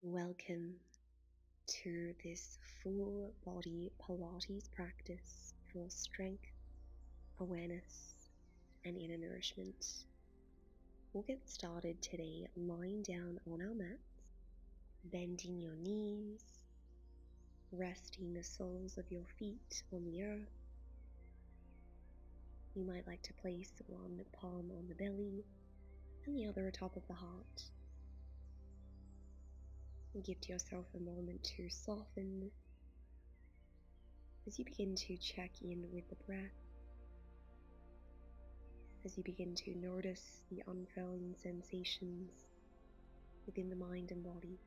Welcome to this full body Pilates practice for strength, awareness, and inner nourishment. We'll get started today lying down on our mats, bending your knees, resting the soles of your feet on the earth. You might like to place one palm on the belly and the other atop of the heart. Give yourself a moment to soften as you begin to check in with the breath, as you begin to notice the unfurling sensations within the mind and body.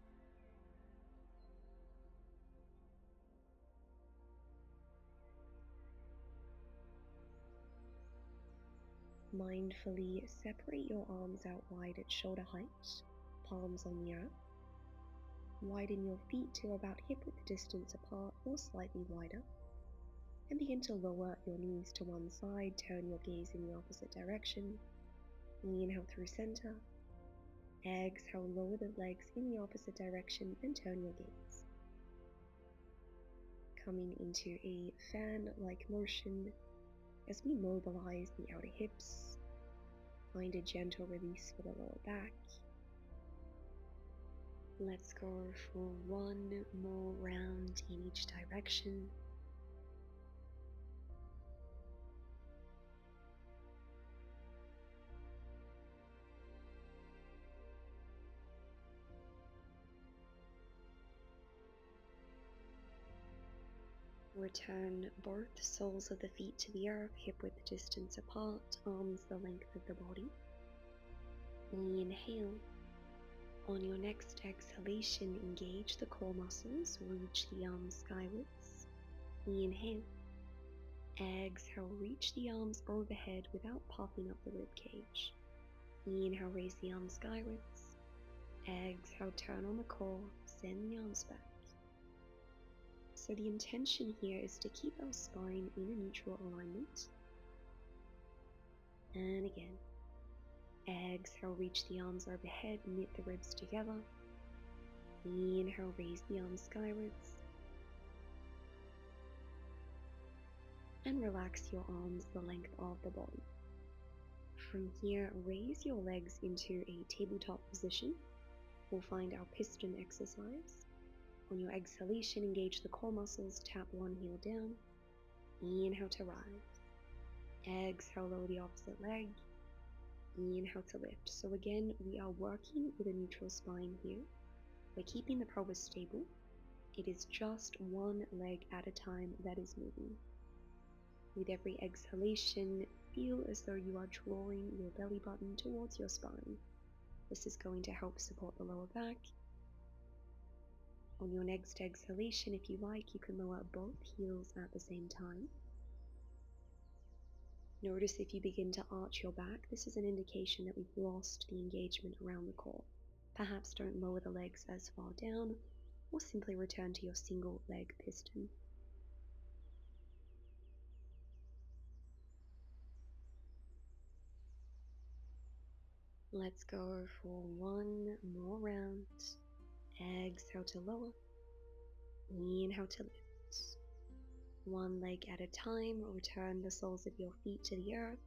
Mindfully separate your arms out wide at shoulder height, palms on the earth. Widen your feet to about hip-width distance apart or slightly wider, and begin to lower your knees to one side. Turn your gaze in the opposite direction. Inhale through center. Exhale, lower the legs in the opposite direction and turn your gaze. Coming into a fan-like motion as we mobilize the outer hips. Find a gentle release for the lower back. Let's go for one more round in each direction. Return both soles of the feet to the earth, hip-width distance apart, arms the length of the body. Inhale. On your next exhalation, engage the core muscles, reach the arms skywards. Inhale. Exhale, reach the arms overhead without puffing up the ribcage. Inhale, raise the arms skywards. Exhale, turn on the core, send the arms back. So the intention here is to keep our spine in a neutral alignment. And again. Exhale, reach the arms overhead, knit the ribs together. Inhale, raise the arms skywards. And relax your arms the length of the body. From here, raise your legs into a tabletop position. We'll find our piston exercise. On your exhalation, engage the core muscles, tap one heel down. Inhale to rise. Exhale, lower the opposite leg. Inhale to lift. So again, we are working with a neutral spine here. We're keeping the pelvis stable. It is just one leg at a time that is moving. With every exhalation, feel as though you are drawing your belly button towards your spine. This is going to help support the lower back. On your next exhalation, if you like, you can lower both heels at the same time. Notice if you begin to arch your back, this is an indication that we've lost the engagement around the core. Perhaps don't lower the legs as far down, or simply return to your single leg piston. Let's go for one more round. Exhale to lower. Inhale to lift. One leg at a time, return the soles of your feet to the earth.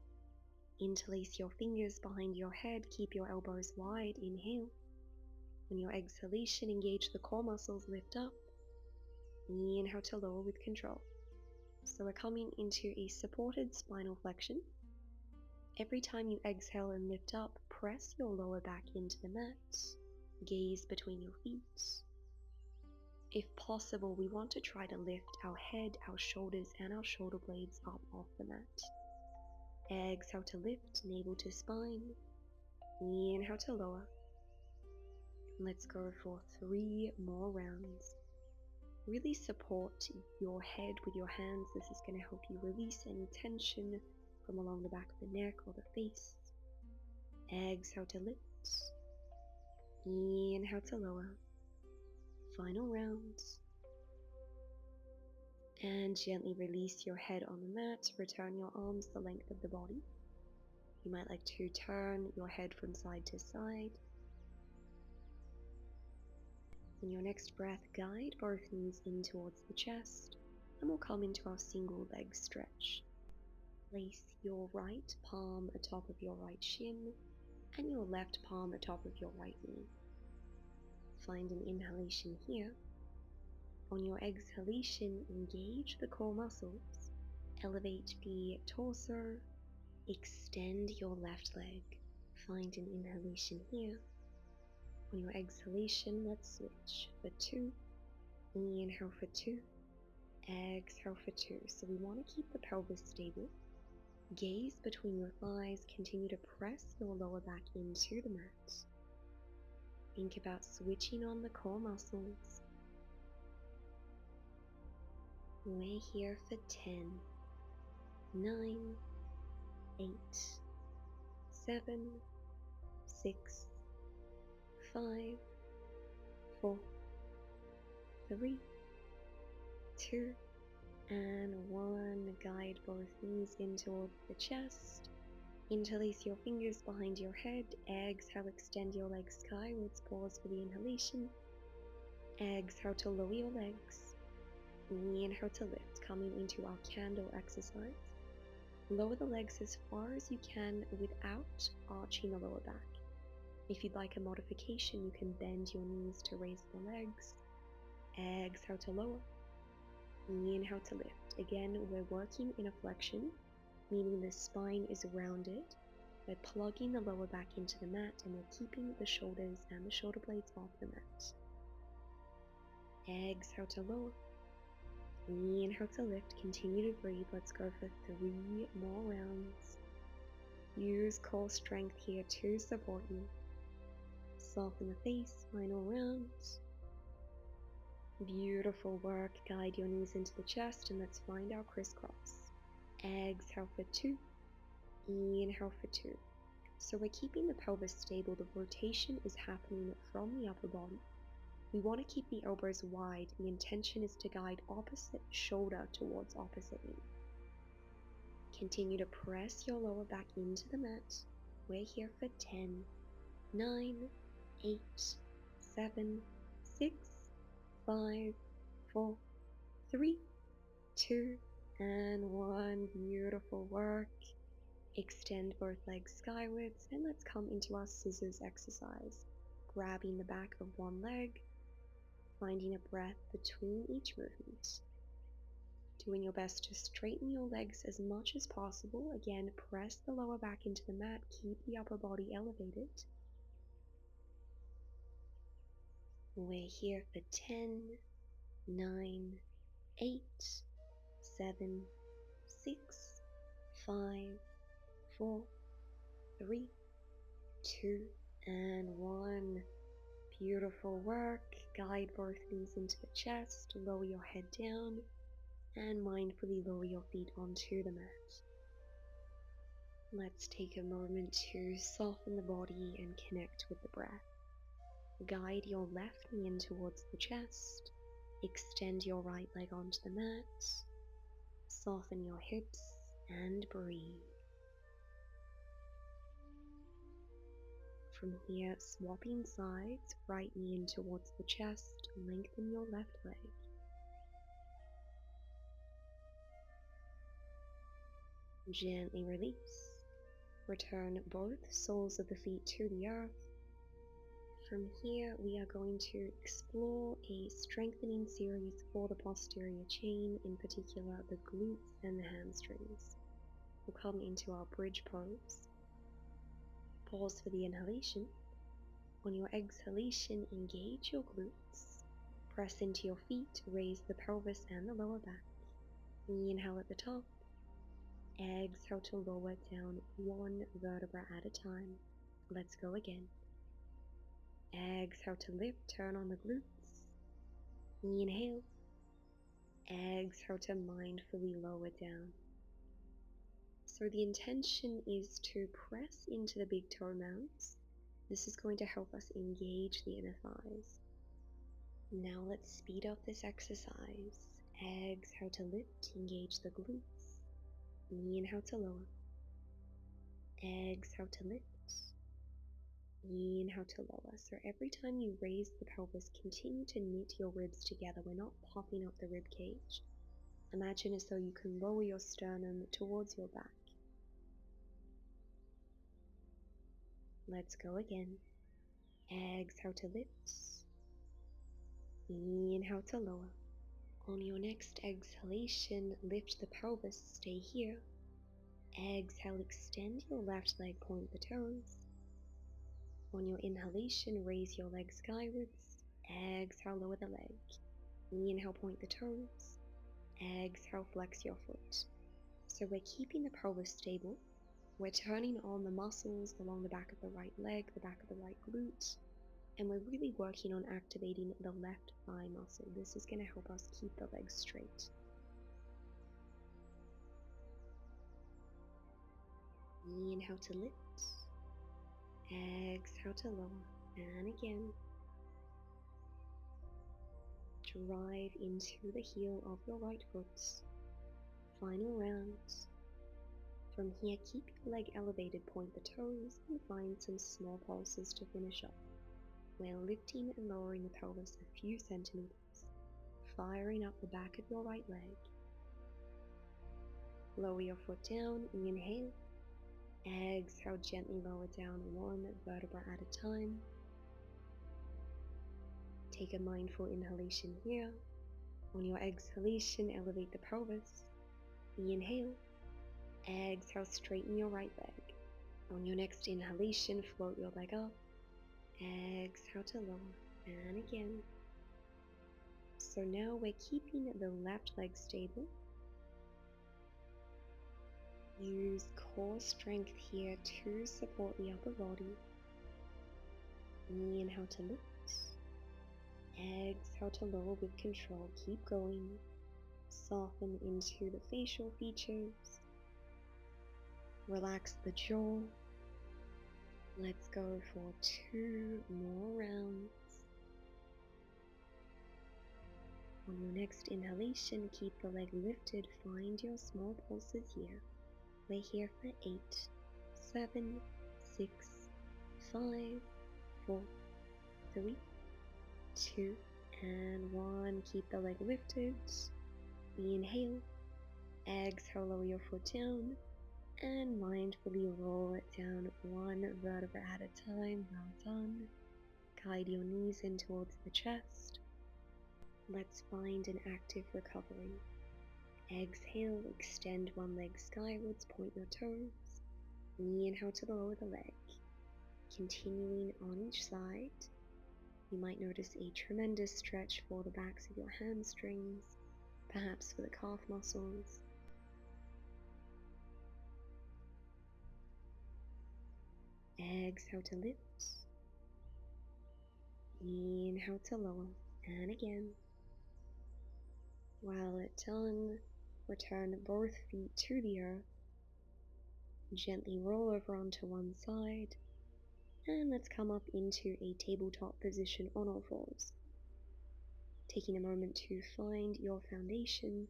Interlace your fingers behind your head, keep your elbows wide, inhale. On your exhalation, engage the core muscles, lift up. Inhale to lower with control. So we're coming into a supported spinal flexion. Every time you exhale and lift up, press your lower back into the mat. Gaze between your feet. If possible, we want to try to lift our head, our shoulders, and our shoulder blades up off the mat. Exhale to lift, navel to spine. Inhale to lower. Let's go for 3 more rounds. Really support your head with your hands. This is going to help you release any tension from along the back of the neck or the face. Exhale to lift. Inhale to lower. Final round. And gently release your head on the mat. Return your arms the length of the body. You might like to turn your head from side to side. On your next breath, guide both knees in towards the chest, and we'll come into our single leg stretch. Place your right palm atop of your right shin, and your left palm atop of your right knee. Find an inhalation here. On your exhalation, engage the core muscles. Elevate the torso. Extend your left leg. Find an inhalation here. On your exhalation, let's switch for 2. Inhale for 2. Exhale for 2. So we want to keep the pelvis stable. Gaze between your thighs. Continue to press your lower back into the mat. Think about switching on the core muscles. We're here for 10, 9, 8, 7, 6, 5, 4, 3, 2, and 1. Guide both knees in towards the chest. Interlace your fingers behind your head. Exhale, extend your legs skywards. Pause for the inhalation. Exhale to lower your legs. Inhale to lift, coming into our candle exercise. Lower the legs as far as you can without arching the lower back. If you'd like a modification, you can bend your knees to raise the legs. Exhale to lower. Inhale to lift. Again, we're working in a flexion, meaning the spine is rounded. We're plugging the lower back into the mat, and we're keeping the shoulders and the shoulder blades off the mat. Exhale to lower. Inhale to lift. Continue to breathe. Let's go for 3 more rounds. Use core strength here to support you. Soften the face. Final round. Beautiful work. Guide your knees into the chest, and let's find our crisscross. Exhale for 2. Inhale for 2. So we're keeping the pelvis stable. The rotation is happening from the upper body. We want to keep the elbows wide. The intention is to guide opposite shoulder towards opposite knee. Continue to press your lower back into the mat. We're here for 10, 9, 8, 7, 6, 5, 4, 3, 2, and 1. Beautiful work. Extend both legs skywards, and let's come into our scissors exercise. Grabbing the back of one leg, finding a breath between each movement. Doing your best to straighten your legs as much as possible. Again, press the lower back into the mat, keep the upper body elevated. We're here for 10, 9, 8, 7, 6, 5, 4, 3, 2, and 1. Beautiful work. Guide both knees into the chest, lower your head down, and mindfully lower your feet onto the mat. Let's take a moment to soften the body and connect with the breath. Guide your left knee in towards the chest. Extend your right leg onto the mat. Soften your hips and breathe. From here, swapping sides, right knee in towards the chest, lengthen your left leg. Gently release. Return both soles of the feet to the earth. From here, we are going to explore a strengthening series for the posterior chain, in particular the glutes and the hamstrings. We'll come into our bridge pose. Pause for the inhalation. On your exhalation, engage your glutes. Press into your feet, raise the pelvis and the lower back. Inhale at the top. Exhale to lower down 1 vertebra at a time. Let's go again. Exhale to lift, turn on the glutes. Inhale. Exhale to mindfully lower down. So the intention is to press into the big toe mounts. This is going to help us engage the inner thighs. Now let's speed up this exercise. Exhale to lift, engage the glutes. Inhale to lower. Exhale to lift. Inhale to lower. So every time you raise the pelvis, continue to knit your ribs together. We're not popping up the rib cage. Imagine as though you can lower your sternum towards your back. Let's go again. Exhale to lift. Inhale to lower. On your next exhalation, lift the pelvis, stay here. Exhale, extend your left leg, point the toes. On your inhalation, raise your leg skywards. Exhale, lower the leg. Inhale, point the toes. Exhale, flex your foot. So we're keeping the pelvis stable. We're turning on the muscles along the back of the right leg, the back of the right glute, and we're really working on activating the left thigh muscle. This is going to help us keep the legs straight. Inhale to lift. Exhale to lower. And again. Drive into the heel of your right foot. Final round. From here, keep your leg elevated, point the toes, and find some small pulses to finish up. We're lifting and lowering the pelvis a few centimeters, firing up the back of your right leg. Lower your foot down, inhale. Exhale, gently lower down one vertebra at a time. Take a mindful inhalation here. On your exhalation, elevate the pelvis. Inhale. Exhale, straighten your right leg. On your next inhalation, float your leg up. Exhale to lower. And again. So now we're keeping the left leg stable. Use core strength here to support the upper body. Inhale to lift. Exhale to lower with control. Keep going. Soften into the facial features. Relax the jaw. Let's go for 2 more rounds. On your next inhalation, keep the leg lifted. Find your small pulses here. We're here for 8, 7, 6, 5, 4, 3, 2, and 1. Keep the leg lifted. Inhale. Exhale, lower your foot down. And mindfully roll it down one vertebra at a time. Well done. Guide your knees in towards the chest. Let's find an active recovery. Exhale, extend one leg skywards, point your toes. Inhale to lower the leg. Continuing on each side. You might notice a tremendous stretch for the backs of your hamstrings, perhaps for the calf muscles. Exhale to lift. Inhale to lower. And again. Well done. Return both feet to the earth. Gently roll over onto one side. And let's come up into a tabletop position on all fours. Taking a moment to find your foundation.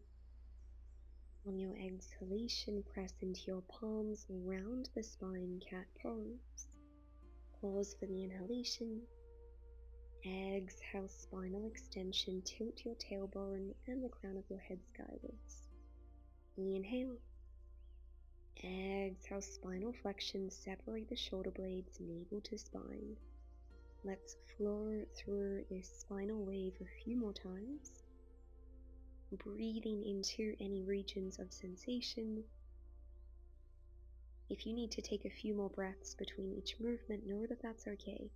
On your exhalation, press into your palms, round the spine, cat pose. Pause for the inhalation. Exhale, spinal extension, tilt your tailbone and the crown of your head skywards. Inhale. Exhale, spinal flexion, separate the shoulder blades, navel to spine. Let's flow through this spinal wave a few more times. Breathing into any regions of sensation. If you need to take a few more breaths between each movement, know that that's okay.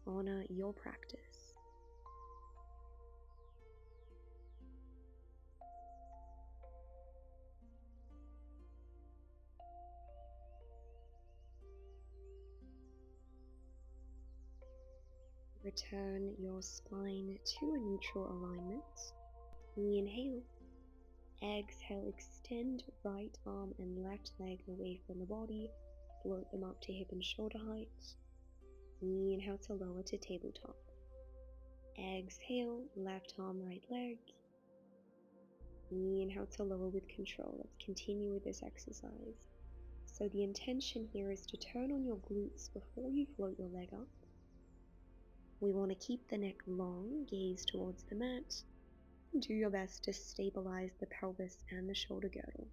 Honor your practice. Return your spine to a neutral alignment. Inhale. Exhale, extend right arm and left leg away from the body. Float them up to hip and shoulder height. Inhale to lower to tabletop. Exhale, left arm, right leg. Inhale to lower with control. Let's continue with this exercise. So the intention here is to turn on your glutes before you float your leg up. We want to keep the neck long, gaze towards the mat. Do your best to stabilize the pelvis and the shoulder girdle.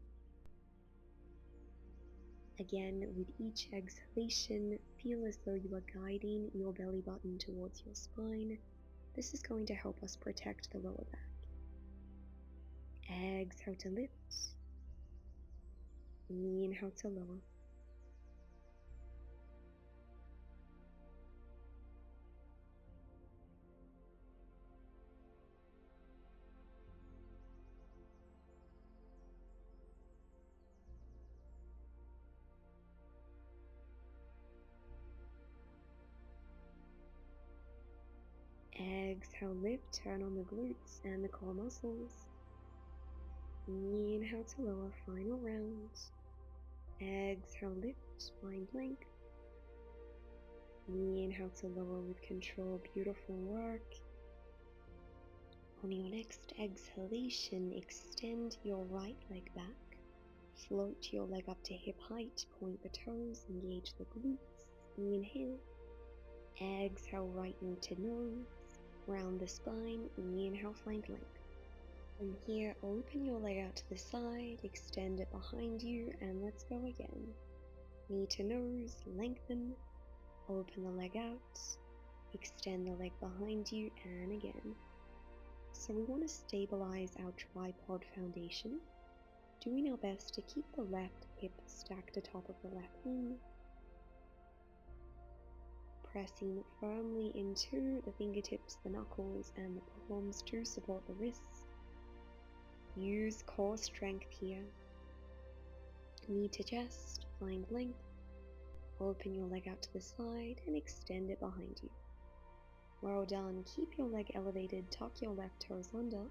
Again, with each exhalation, feel as though you are guiding your belly button towards your spine. This is going to help us protect the lower back. Exhale to lift. Inhale to lower. Exhale, lift, turn on the glutes and the core muscles. Inhale to lower, final round. Exhale, lift, find length. Inhale to lower with control, beautiful work. On your next exhalation, extend your right leg back. Float your leg up to hip height, point the toes, engage the glutes. Inhale. Exhale, right knee to nose. Round the spine, inhale, find length. From here, open your leg out to the side, extend it behind you, and let's go again. Knee to nose, lengthen, open the leg out, extend the leg behind you, and again. So we want to stabilize our tripod foundation, doing our best to keep the left hip stacked atop of the left knee, pressing firmly into the fingertips, the knuckles, and the palms to support the wrists. Use core strength here. Knee to chest, find length. Open your leg out to the side and extend it behind you. Well done. Keep your leg elevated, tuck your left toes under.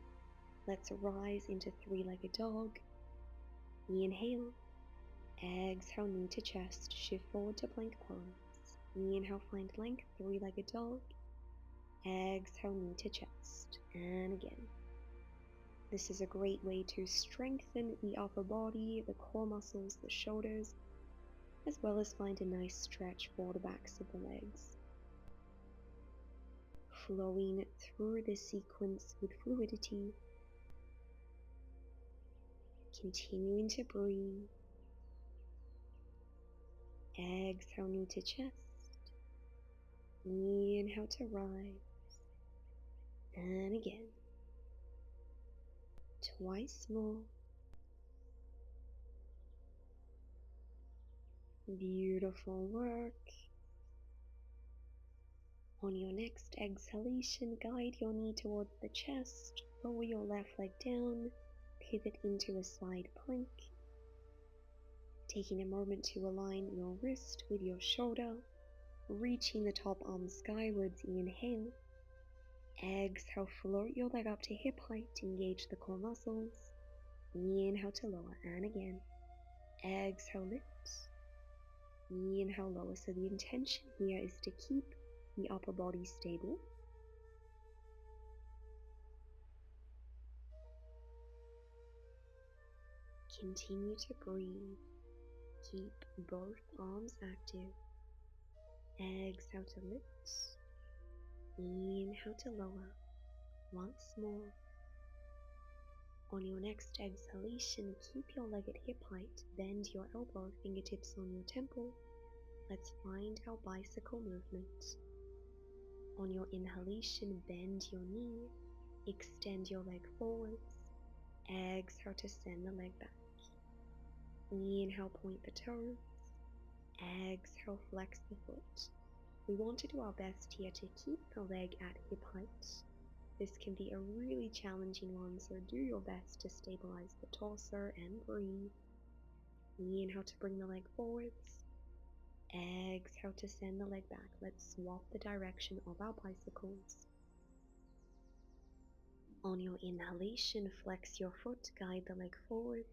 Let's rise into three-legged dog. Inhale. Exhale, knee to chest, shift forward to plank pose. Inhale, find length, three-legged dog. Exhale, knee to chest. And again. This is a great way to strengthen the upper body, the core muscles, the shoulders, as well as find a nice stretch for the backs of the legs. Flowing through this sequence with fluidity. Continuing to breathe. Exhale, knee to chest. Inhale to rise. And again. Twice more. Beautiful work. On your next exhalation, guide your knee towards the chest. Lower your left leg down. Pivot into a side plank. Taking a moment to align your wrist with your shoulder. Reaching the top arm skywards, inhale. Exhale, float your leg up to hip height, engage the core muscles. Inhale to lower, and again. Exhale, lift. Inhale, lower. So the intention here is to keep the upper body stable. Continue to breathe. Keep both arms active. Exhale to lift. Inhale to lower. Once more. On your next exhalation, keep your leg at hip height. Bend your elbow, fingertips on your temple. Let's find our bicycle movement. On your inhalation, bend your knee. Extend your leg forwards. Exhale to send the leg back. Inhale, point the toes. Exhale, flex the foot. We want to do our best here to keep the leg at hip height. This can be a really challenging one, so do your best to stabilize the torso and breathe. Inhale to bring the leg forwards. Exhale to send the leg back. Let's swap the direction of our bicycles. On your inhalation, flex your foot, guide the leg forward.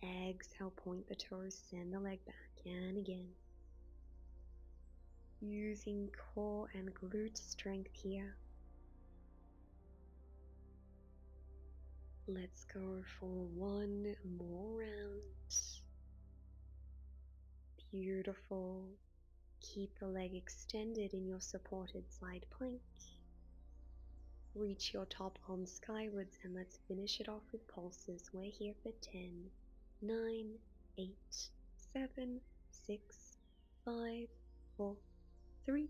Exhale, point the toes, send the leg back, and again. Using core and glute strength here. Let's go for one more round. Beautiful. Keep the leg extended in your supported side plank. Reach your top arm skywards and let's finish it off with pulses. We're here for 10, 9, 8, 7, 6, 5, 4, 3,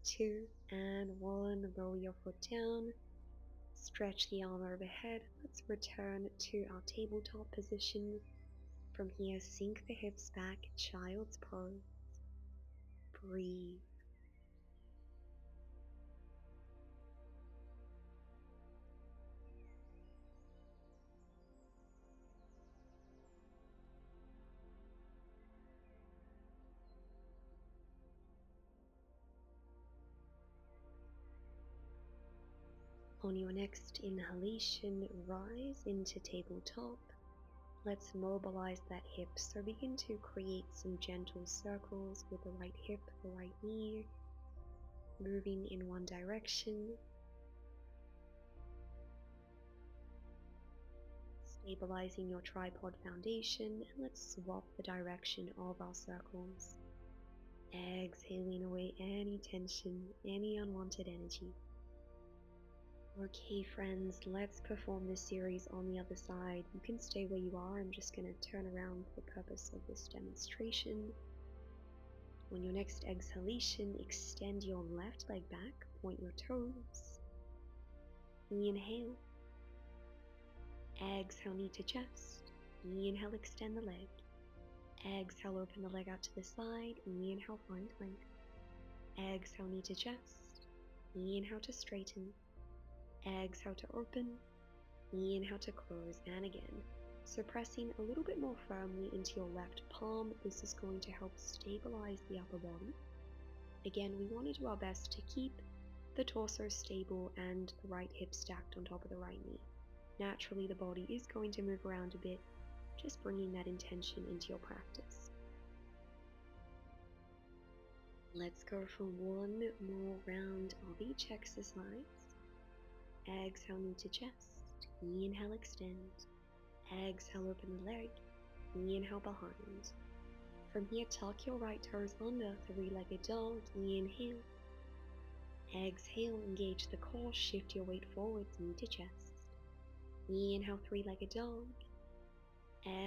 2, and 1. Roll your foot down. Stretch the arm overhead. Let's return to our tabletop position. From here, sink the hips back, child's pose. Breathe. On your next inhalation, rise into tabletop. Let's mobilize that hip, so begin to create some gentle circles with the right hip, the right knee, moving in one direction. Stabilizing your tripod foundation, and let's swap the direction of our circles. Exhaling away any tension, any unwanted energy. Okay friends, let's perform this series on the other side. You can stay where you are. I'm just going to turn around for the purpose of this demonstration. On your next exhalation, extend your left leg back, point your toes. Inhale. Exhale, knee to chest. Inhale, extend the leg. Exhale, open the leg out to the side. Inhale, find length. Exhale, knee to chest. Inhale to straighten. Exhale to open. Inhale to close, and again. So pressing a little bit more firmly into your left palm. This is going to help stabilize the upper body. Again, we want to do our best to keep the torso stable and the right hip stacked on top of the right knee. Naturally, the body is going to move around a bit, just bringing that intention into your practice. Let's go for one more round of each exercise. Exhale, knee to chest. Inhale, extend. Exhale, open the leg. Inhale, behind. From here, tuck your right toes under, three-legged dog. Inhale. Exhale, engage the core, shift your weight forwards, knee to chest. Inhale, three-legged dog.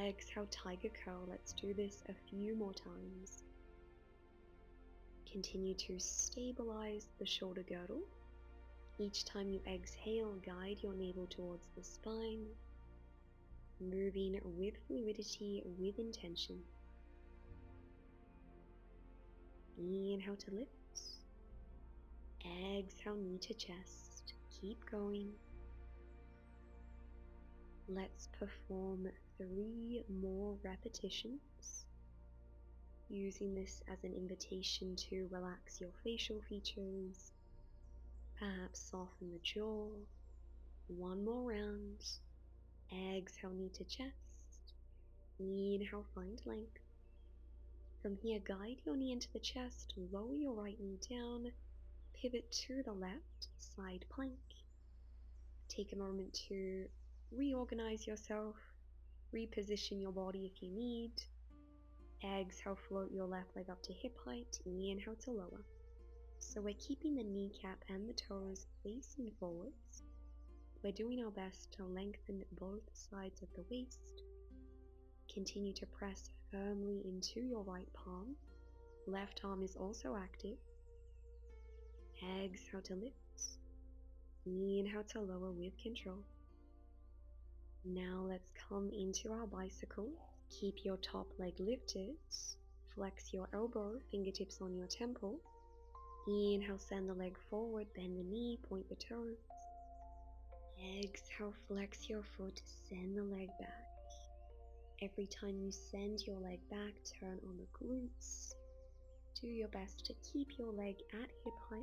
Exhale, tiger curl. Let's do this a few more times. Continue to stabilize the shoulder girdle. Each time you exhale, guide your navel towards the spine, moving with fluidity, with intention. Inhale to lift. Exhale, knee to chest. Keep going. Let's perform 3 more repetitions, using this as an invitation to relax your facial features, perhaps soften the jaw. 1 more round. Exhale, knee to chest. Inhale, find length. From here, guide your knee into the chest, lower your right knee down, pivot to the left, side plank. Take a moment to reorganize yourself, reposition your body if you need. Exhale, float your left leg up to hip height. Inhale to lower. So we're keeping the kneecap and the toes facing forwards. We're doing our best to lengthen both sides of the waist. Continue to press firmly into your right palm. Left arm is also active. Exhale to lift. Inhale to lower with control. Now let's come into our bicycle. Keep your top leg lifted. Flex your elbow, fingertips on your temple. Inhale, send the leg forward, bend the knee, point the toes. Exhale, flex your foot, send the leg back. Every time you send your leg back, turn on the glutes. Do your best to keep your leg at hip height.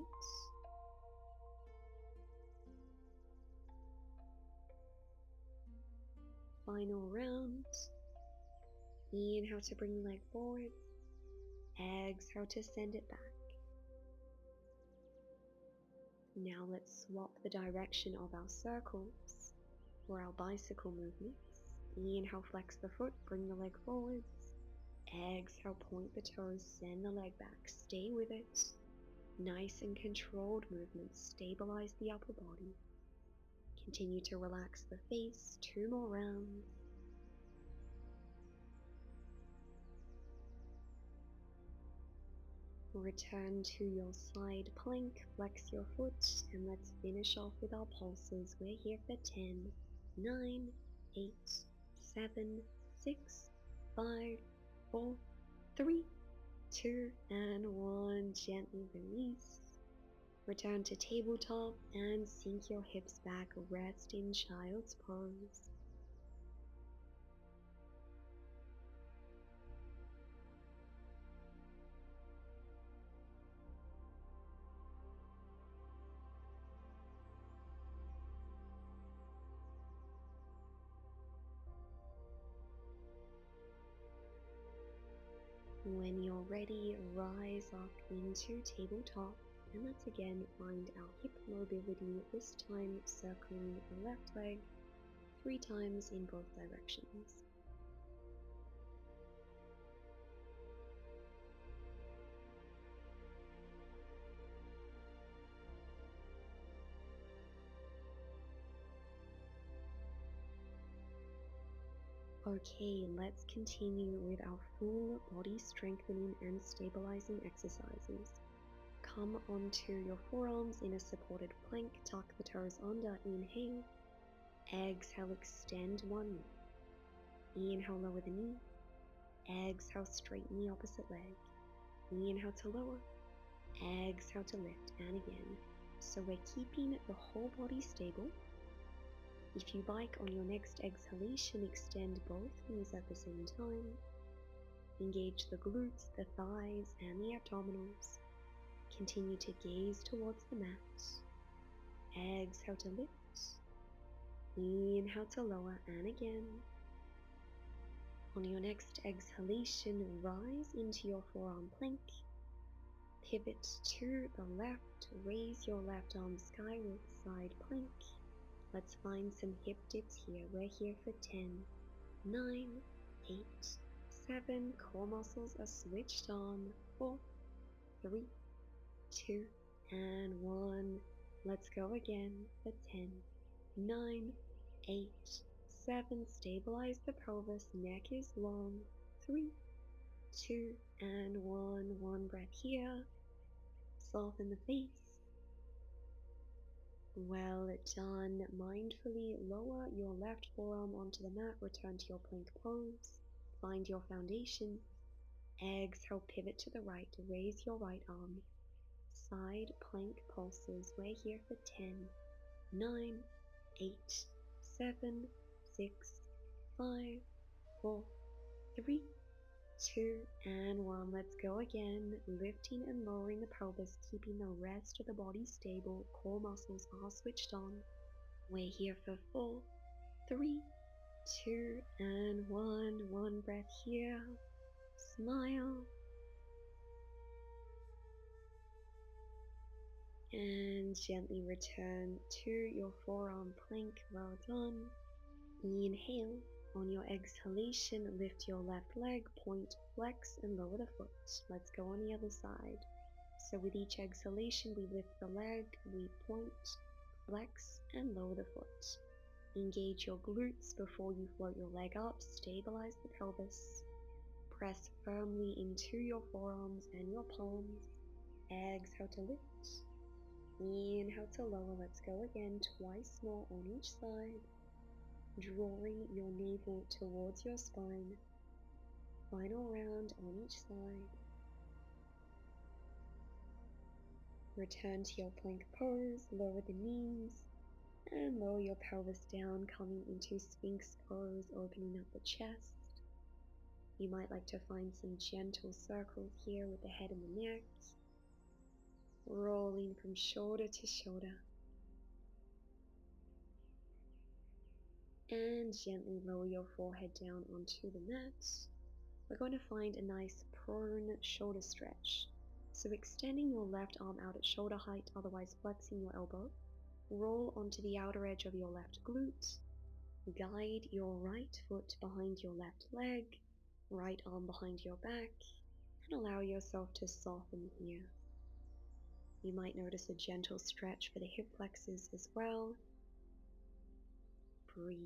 Final round. Inhale to bring the leg forward. Exhale to send it back. Now let's swap the direction of our circles or our bicycle movements. Inhale, flex the foot, bring the leg forwards. Exhale, point the toes, send the leg back, stay with it. Nice and controlled movements, stabilize the upper body. Continue to relax the face, 2 more rounds. Return to your side plank, flex your foot, and let's finish off with our pulses. We're here for 10, 9, 8, 7, 6, 5, 4, 3, 2, and 1. Gently release. Return to tabletop and sink your hips back. Rest in child's pose. When you're ready, rise up into tabletop, and let's again find our hip mobility, this time circling the left leg 3 times in both directions. Okay, let's continue with our full body strengthening and stabilizing exercises. Come onto your forearms in a supported plank, tuck the toes under, inhale. Exhale, extend one knee. Inhale, lower the knee. Exhale, straighten the opposite leg. Inhale to lower. Exhale to lift, and again. So we're keeping the whole body stable. If you like, on your next exhalation, extend both knees at the same time. Engage the glutes, the thighs, and the abdominals. Continue to gaze towards the mat. Exhale to lift. Inhale to lower, and again. On your next exhalation, rise into your forearm plank. Pivot to the left, raise your left arm skyward, side plank. Let's find some hip dips here. We're here for 10, 9, 8, 7. Core muscles are switched on. 4, 3, 2, and 1. Let's go again for 10, 9, 8, 7. Stabilize the pelvis. Neck is long. 3, 2, and 1. 1 breath here. Soften the face. Well done. Mindfully lower your left forearm onto the mat. Return to your plank pose. Find your foundation. Exhale, pivot to the right. Raise your right arm. Side plank pulses. We're here for 10, 9, 8, 7, 6, 5, 4, 3, 2, and 1. Let's go again. Lifting and lowering the pelvis, keeping the rest of the body stable. Core muscles are switched on. We're here for 4, 3, 2, and 1. 1 breath here. Smile. And gently return to your forearm plank. Well done. Inhale. On your exhalation, lift your left leg, point, flex, and lower the foot. Let's go on the other side. So with each exhalation, we lift the leg, we point, flex, and lower the foot. Engage your glutes before you float your leg up. Stabilize the pelvis. Press firmly into your forearms and your palms. Exhale to lift. Inhale to lower. Let's go again, twice more on each side. Drawing your navel towards your spine. Final round on each side. Return to your plank pose, lower the knees, and lower your pelvis down, coming into Sphinx pose, opening up the chest. You might like to find some gentle circles here with the head and the neck. Rolling from shoulder to shoulder. And gently lower your forehead down onto the mat. We're going to find a nice prone shoulder stretch. So extending your left arm out at shoulder height, otherwise flexing your elbow. Roll onto the outer edge of your left glute. Guide your right foot behind your left leg. Right arm behind your back, and allow yourself to soften here. You might notice a gentle stretch for the hip flexors as well. Breathe.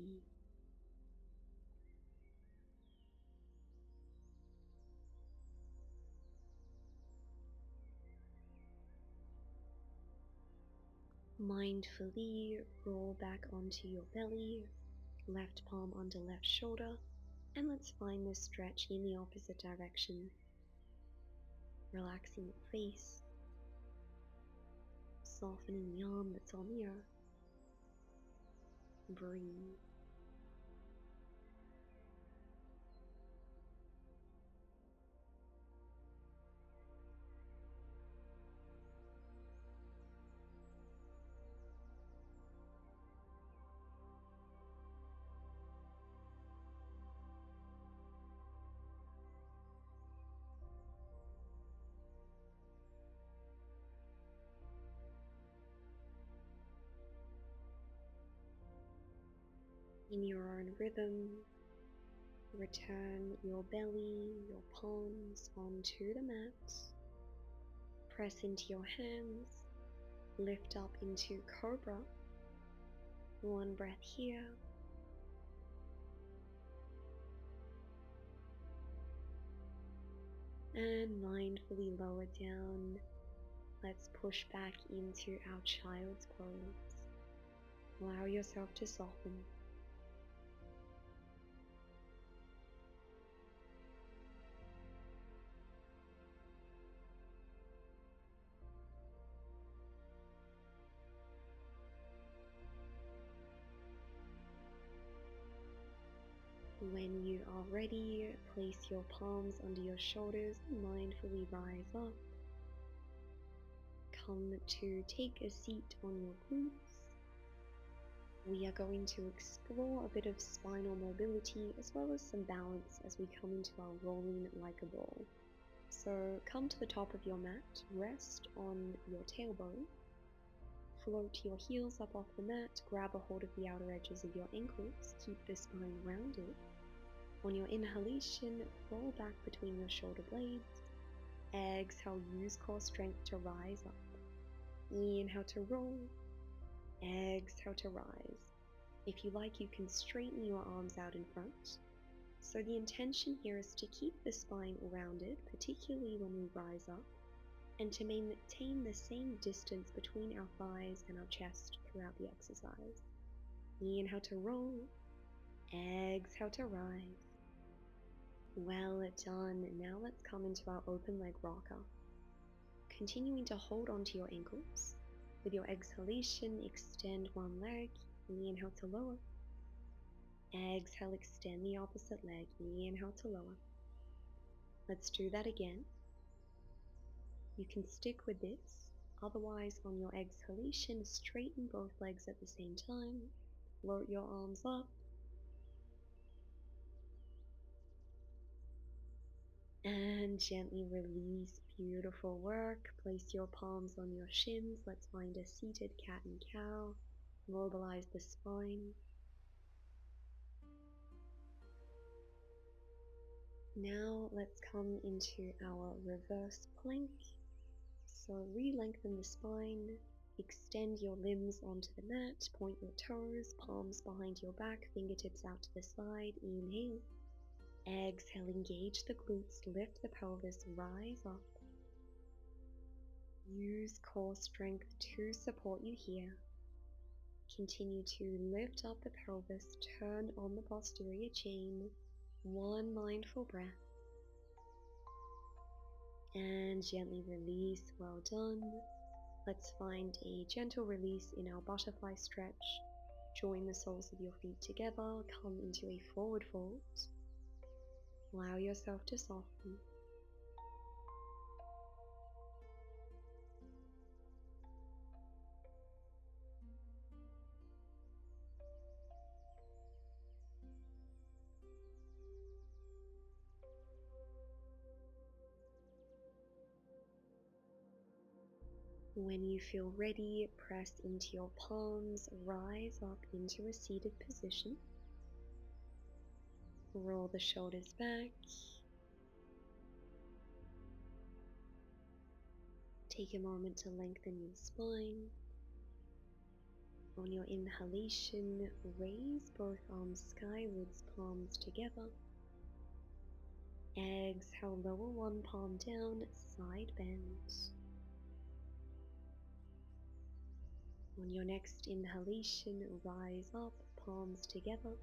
Mindfully roll back onto your belly, left palm under left shoulder, and let's find this stretch in the opposite direction. Relaxing your face, softening the arm that's on the earth. Breathe. In your own rhythm, return your belly, your palms onto the mat. Press into your hands, lift up into Cobra. One breath here. And mindfully lower down. Let's push back into our child's pose. Allow yourself to soften. When you are ready, place your palms under your shoulders and mindfully rise up. Come to take a seat on your glutes. We are going to explore a bit of spinal mobility as well as some balance as we come into our rolling like a ball. So come to the top of your mat, rest on your tailbone, float your heels up off the mat, grab a hold of the outer edges of your ankles, keep the spine rounded. On your inhalation, roll back between your shoulder blades. Exhale, use core strength to rise up. Inhale to roll. Exhale to rise. If you like, you can straighten your arms out in front. So the intention here is to keep the spine rounded, particularly when we rise up, and to maintain the same distance between our thighs and our chest throughout the exercise. Inhale to roll. Exhale to rise. Well done. Now let's come into our open leg rocker. Continuing to hold onto your ankles. With your exhalation, extend one leg. Inhale to lower. Exhale, extend the opposite leg. Inhale to lower. Let's do that again. You can stick with this. Otherwise, on your exhalation, straighten both legs at the same time. Float your arms up. And gently release. Beautiful work. Place your palms on your shins. Let's find a seated cat and cow. Mobilize the spine. Now let's come into our reverse plank. So re-lengthen the spine. Extend your limbs onto the mat. Point your toes, palms behind your back, fingertips out to the side. Inhale. Exhale, engage the glutes, lift the pelvis, rise up. Use core strength to support you here. Continue to lift up the pelvis, turn on the posterior chain. One mindful breath. And gently release. Well done. Let's find a gentle release in our butterfly stretch. Join the soles of your feet together. Come into a forward fold. Allow yourself to soften. When you feel ready, press into your palms, rise up into a seated position. Roll the shoulders back, Take a moment to lengthen your spine. On your inhalation, raise both arms skywards, palms together. Exhale, lower one palm down, side bend. On your next inhalation, rise up, palms together.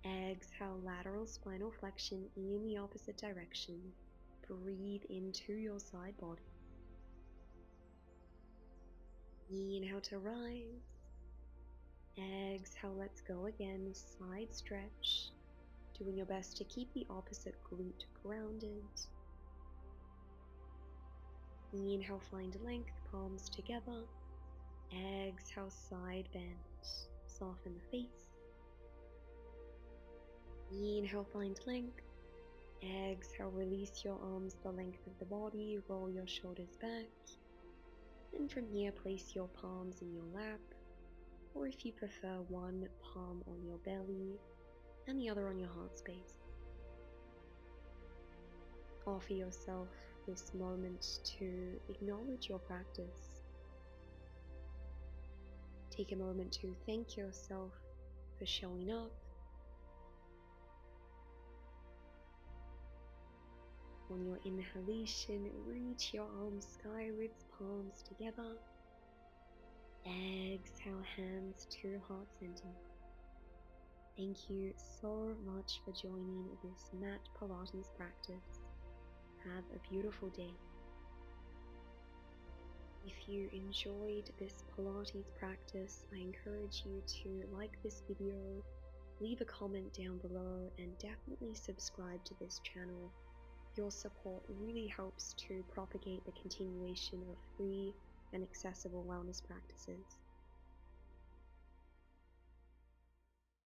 Exhale, lateral spinal flexion in the opposite direction. Breathe into your side body. Inhale to rise. Exhale, let's go again, side stretch. Doing your best to keep the opposite glute grounded. Inhale, find length, palms together. Exhale, side bend. Soften the face. Inhale, find length. Exhale, release your arms the length of the body, roll your shoulders back. And from here, place your palms in your lap, or if you prefer, one palm on your belly and the other on your heart space. Offer yourself this moment to acknowledge your practice. Take a moment to thank yourself for showing up. On your inhalation, reach your arms skywards, palms together. Exhale, hands to heart center. Thank you so much for joining this mat Pilates practice. Have a beautiful day. If you enjoyed this Pilates practice, I encourage you to like this video, leave a comment down below, and definitely subscribe to this channel. Your support really helps to propagate the continuation of free and accessible wellness practices.